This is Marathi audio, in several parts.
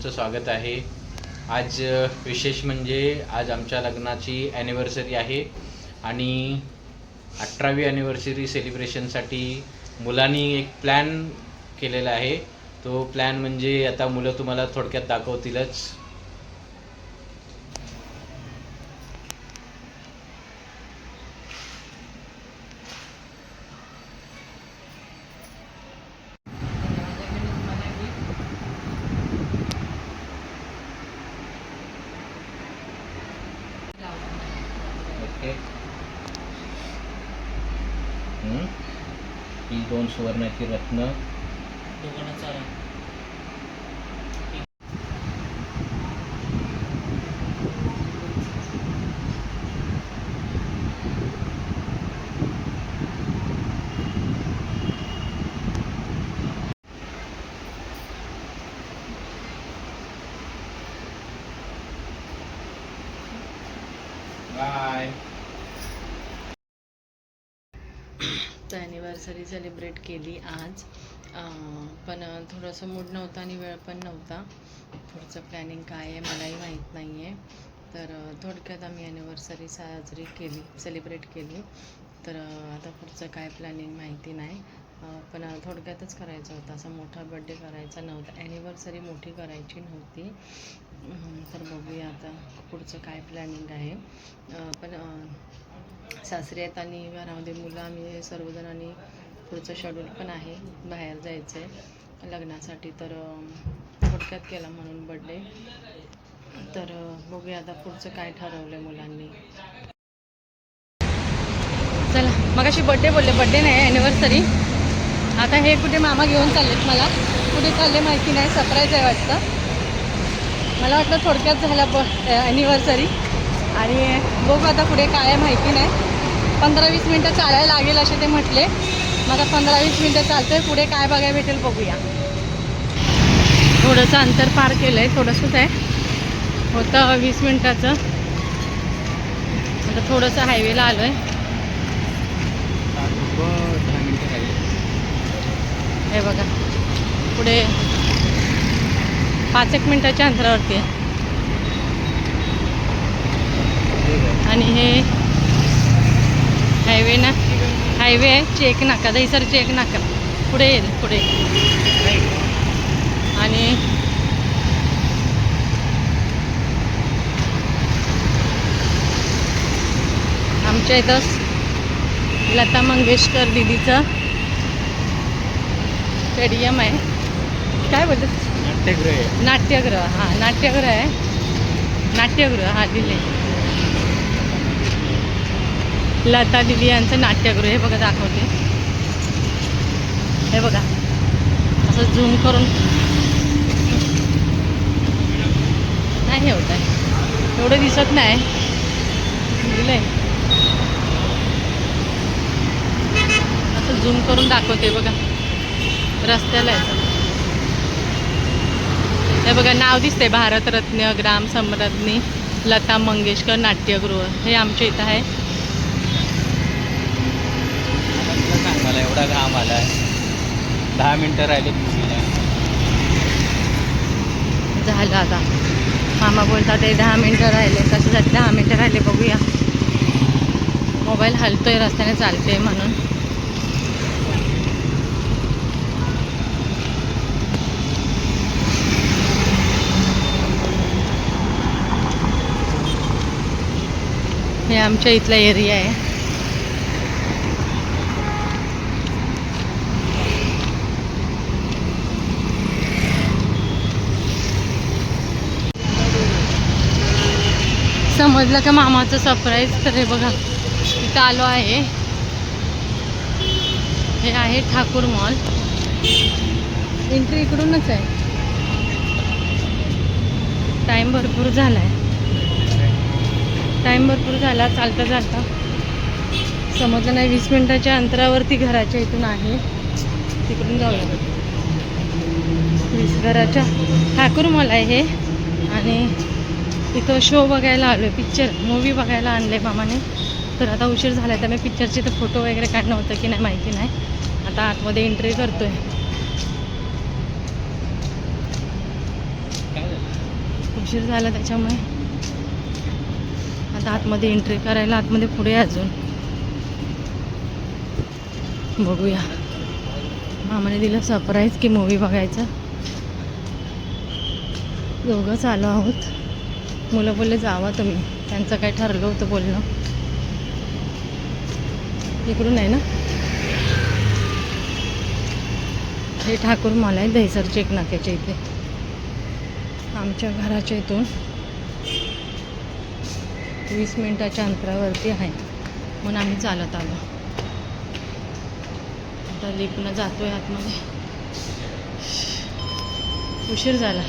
तुमचं स्वागत आहे. आज विशेष म्हणजे आज आमच्या लग्नाची ॲनिव्हर्सरी आहे आणि 18वी ॲनिव्हर्सरी सेलिब्रेशनसाठी मुलांनी एक प्लॅन केलेला आहे. तो प्लॅन म्हणजे आता मुलं तुम्हाला थोडक्यात दाखवतीलच. ओके, ही 2 सुवर्णाची रत्न. बाय. तर ॲनिव्हर्सरी सेलिब्रेट केली आज, पण थोडंसं मूड नव्हता आणि वेळ पण नव्हता. पुढचं प्लॅनिंग काय आहे मलाही माहीत नाही आहे. तर थोडक्यात आम्ही ॲनिव्हर्सरी साजरी केली, सेलिब्रेट केली. तर आता पुढचं काय प्लॅनिंग माहिती नाही, पण थोडक्यातच करायचं होतं. असा मोठा बड्डे करायचा नव्हता, ॲनिव्हर्सरी मोठी करायची नव्हती. तर बघूया आता पुढचं काय प्लॅनिंग आहे. पण सासरे आहेत आणि घरामध्ये मुलं, आम्ही सर्वजणांनी पुढचं शेड्यूल पण आहे, बाहेर जायचं आहे लग्नासाठी. तर थोडक्यात केला म्हणून बड्डे. तर बघूया आता पुढचं काय ठरवलं मुलांनी. चला, मगाशी बड्डे बोलले, बड्डे नाही ॲनिव्हर्सरी. आता हे कुठे मामा घेऊन चाललेत मला, कुठे चालले माहिती नाही, सरप्राईज आहे वाटतं. मला वाटलं थोडक्यात झाला ॲनिव्हर्सरी आणि बघू आता पुढे काय आहे माहिती नाही. 15-20 मिनटं चालायला लागेल असे ते म्हटले. मग आता 15-20 मिनटं चालतोय, पुढे काय बघायला भेटेल बघूया. थोडंसं अंतर पार केलं आहे, थोडंसंच आहे, होतं 20 मिनटाचं. आता थोडंसं हायवेला आलो आहे. हे बघा पुढे 5-1 मिनटाच्या अंतरावरती आहे आणि हे हायवे ना, हायवे आहे चेक नाका, दहीसर चेक नाका पुढे येईल पुढे. आणि आमच्या इथं लता मंगेशकर दिदीचं स्टेडियम आहे, काय बोलतात, नाट्यगृह. हां, नाट्यगृह आहे, नाट्यगृह. हां, दिले लता दिदी यांचं नाट्यगृह. हे बघा दाखवते, हे बघा असं झूम करून नाही होत आहे, एवढं दिसत नाही, दिलंय असं झूम करून दाखवते. बघा रस्त्याला आहे, हे बघा नाव दिसते, भारतरत्न ग्राम सम्राज्ञी लता मंगेशकर नाट्यगृह. हे आमच्या इथं आहे. मला एवढा घाम आला आहे, 10 मिनटं राहिले. झालं आता, मामा बोलतात ते 10 मिनटं राहिले. कशासाठी 10 मिनटं राहिले बघूया. मोबाईल हलतोय, रस्त्याने चालते म्हणून. हे आमच्या इथला एरिया आहे. समजलं का मामाचं सरप्राईज. तर हे बघा इथं आलो आहे, हे आहे ठाकूर मॉल. एंट्री इकडूनच आहे. टाईम भरपूर झाला आहे, टाईम भरपूर झाला. चालता चालता समजलं नाही, 20 मिनटाच्या अंतरावरती घराच्या इथून आहे, तिकडून जाऊया. 20 घराच्या ठाकूर मॉल आहे हे. आणि इथं शो बघायला आलो आहे, पिक्चर मूवी बघायला आणले मामाने. तर आता उशीर झाला आहे, त्यामुळे पिक्चरचे तर फोटो वगैरे काढणं होतं की नाही माहिती नाही. आता आतमध्ये एंट्री करतोय. उशीर झाला त्याच्यामुळे आता आतमध्ये एंट्री करायला आतमध्ये पुढे अजून बघूया. मामाने दिलं सरप्राईज की मूवी बघायचं. दोघंच आलो आहोत. मुलं बोलले जावा तुम्ही, त्यांचं काय ठरलं होतं बोलणं. इकडून आहे ना, हे ठाकूर मॉल आहे दहिसर चेक नाक्याच्या इथे. आमच्या घराच्या इथून 20 मिनिटाच्या अंतरावरती आहे, म्हणून आम्ही चालत आलो. आता लिफ्टनं जातोय आतमध्ये. उशीर झाला.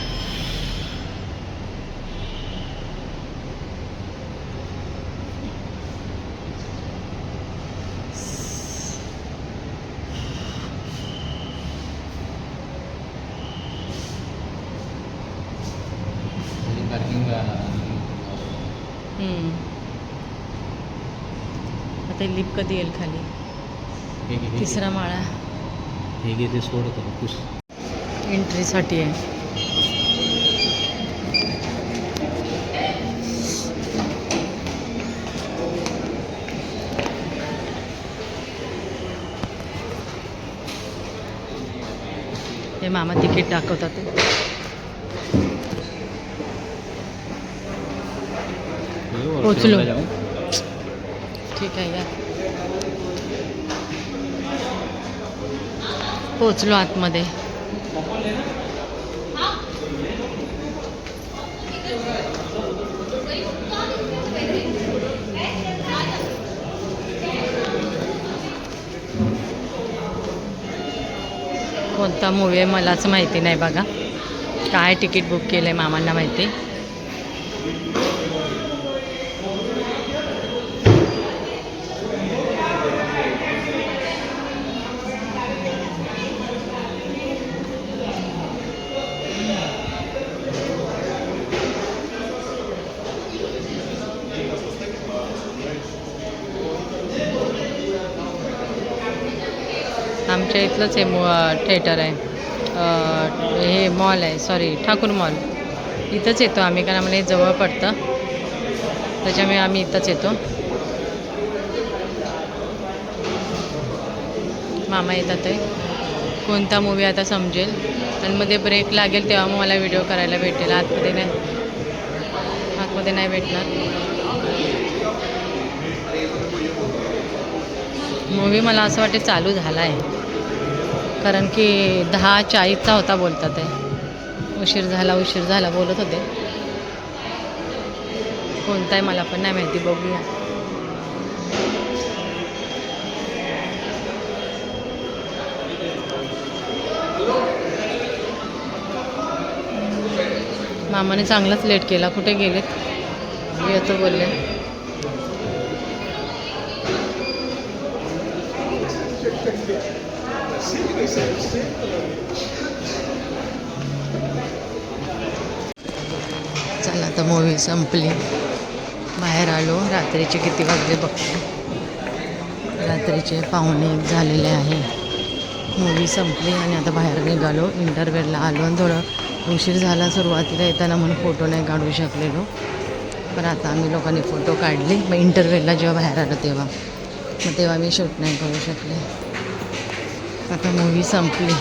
आता लिफ्ट कधी येईल खाली? तिसरा माळा हे घेते सोडतो पुस एंट्रीसाठी आहे. हे मामा तिकीट दाखवतात. पोचलो. ठीक आहे यार, पोचलो आतमध्ये. कोणता मूवी आहे मलाच माहिती नाही बघा. काय तिकीट बुक केलं आहे मामांना माहिती. आमच्या इथलंच आहे थिएटर आहे, हे मॉल आहे, सॉरी ठाकूर मॉल. इथंच येतो आम्ही, कारण आम्हाला हे जवळ पडतं, त्याच्यामुळे आम्ही इथंच येतो. मामा येतात आहे. कोणता मूवी आता समजेल आणि मध्ये ब्रेक लागेल तेव्हा मग मला व्हिडिओ करायला भेटेल. आतमध्ये नाही भेटणार. मूवी मला असं वाटते चालू झाला आहे, कारण की 10:40चा होता बोलतात आहे. उशीर झाला बोलत होते. कोणता आहे मला पण नाही माहिती, बघूया. मामाने चांगलाच लेट केला. कुठे गेलेत? येतो बोलले. चला आता मूवी संपली, बाहेर आलो. रात्रीचे किती वाजले बघते. रात्रीचे 1:45 झालेले आहे. मूवी संपली आणि आता बाहेर निघालो. इंटरव्ह्यूला आलो आणि थोडं उशीर झाला सुरुवातीला येताना, म्हणून फोटो नाही काढू शकलेलो. पण आता आम्ही लोकांनी फोटो काढले. मग इंटरव्ह्यूला जेव्हा बाहेर आलो तेव्हा मी शूट नाही करू शकले. आता मूवी संपली.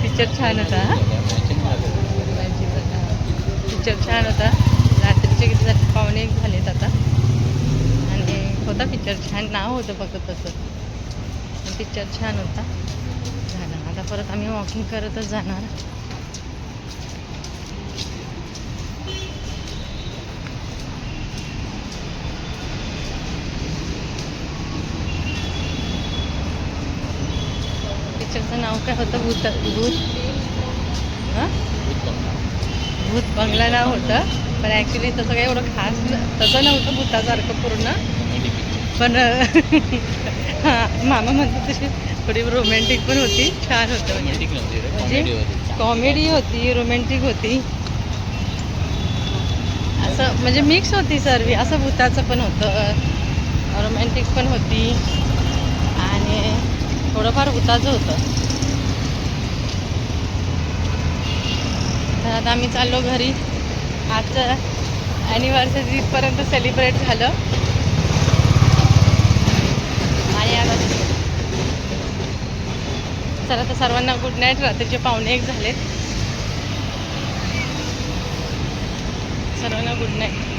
पिक्चर छान होता. पिक्चर छान होता. रात्रीचे किती झाले? 1:45 झालेत आता. आणि होता पिक्चर छान. नाव होतं फक्त तसं. पिक्चर छान होता. झाला. आता परत आम्ही वॉकिंग करतच जाणार. पिक्चरचं नाव काय होतं? भूत बंगला नाव होतं. पण ॲक्च्युली तसं काही एवढं खास तसं नव्हतं भूतासारखं पूर्ण. पण हां, मामा म्हणतो तशी थोडी रोमॅन्टिक पण होती. छान होतं. म्हणजे कॉमेडी होती, रोमॅन्टिक होती, असं म्हणजे मिक्स होती सर्व. असं भूताचं पण होतं, रोमॅन्टिक पण होती आणि थोडं थोडंफार हुताचं होतं. तर आता आम्ही चाललो घरी. आजचं ॲनिव्हर्सरी इथपर्यंत सेलिब्रेट झालं आणि आता चला तर सर्वांना गुड नाईट. रात्रीचे 1:45 झालेत. सर्वांना गुड नाईट.